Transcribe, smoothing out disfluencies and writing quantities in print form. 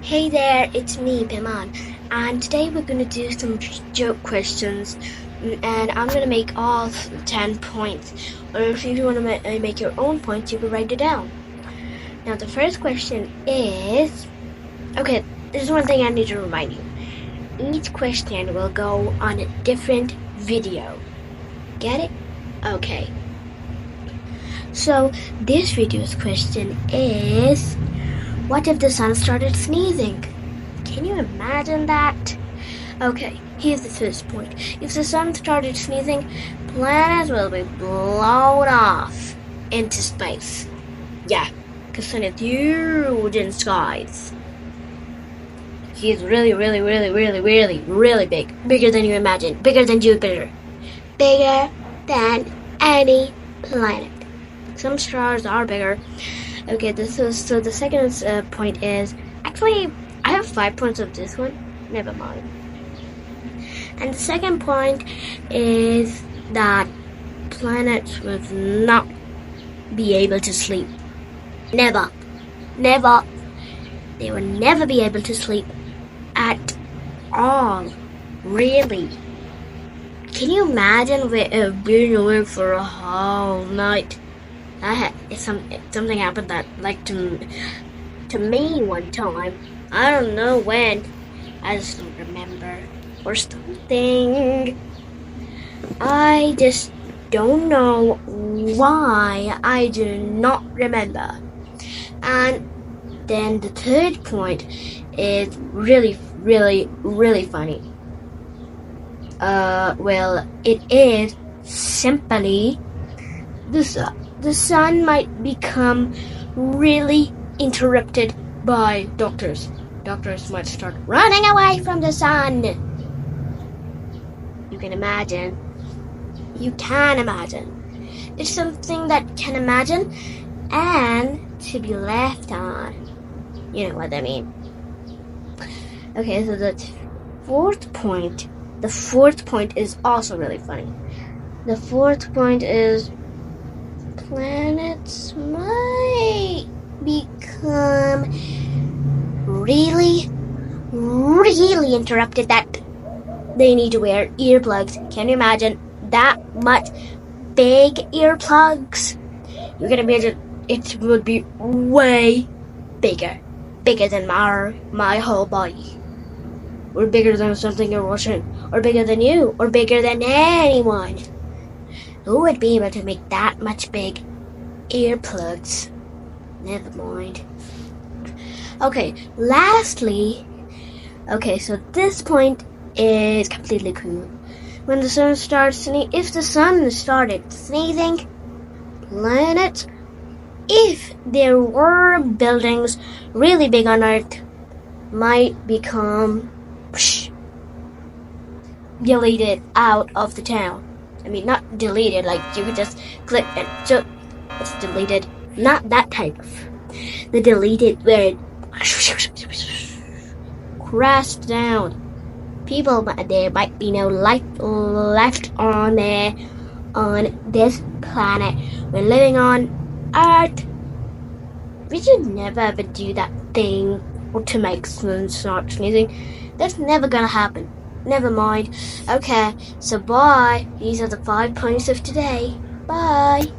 Hey there, it's me, Piman, and today we're going to do some joke questions, and I'm going to make all 10 points, or if you want to make your own points, you can write it down. Now, the first question is, okay, there's one thing I need to remind you. Each question will go on a different video. Get it? Okay. So, this video's question is, what if the sun started sneezing? Can you imagine that? Okay, here's the first point. If the sun started sneezing, planets will be blown off into space. Yeah, because sun is huge in skies. He's really big. Bigger than you imagine. Bigger than Jupiter. Bigger than any planet. Some stars are bigger. Okay, so the second point is, actually, I have 5 points of this one. Never mind. And the second point is that planets will not be able to sleep. Never. They will never be able to sleep at all. Really. Can you imagine being awake for a whole night? Something happened that, like, to me one time. I don't know when. I just don't remember. Or something. I just don't know why I do not remember. And then the third point is really funny. Well, it is simply the sun might become really interrupted by doctors. Doctors might start running away from the sun. You can imagine. You can imagine. It's something that can imagine and to be left on. You know what I mean. Okay, so the fourth point is also really funny. The fourth point is, planets might become really interrupted that they need to wear earplugs. Can you imagine that much big earplugs? You can imagine it would be way bigger than my whole body, or bigger than something you're watching, or bigger than you, or bigger than anyone. Who would be able to make that much big earplugs? Never mind. Okay, lastly, so this point is completely cool. When the sun starts sneezing, if the sun started sneezing, planets, if there were buildings really big on Earth, might become deleted out of the town. I mean, not deleted, like you could just click and so it's deleted. Not that type of. The deleted where it crashed down. People, there might be no life left on this planet. We're living on Earth. We should never ever do that thing or to make someone start sneezing. That's never gonna happen. Never mind. Okay, so bye. These are the 5 points of today. Bye.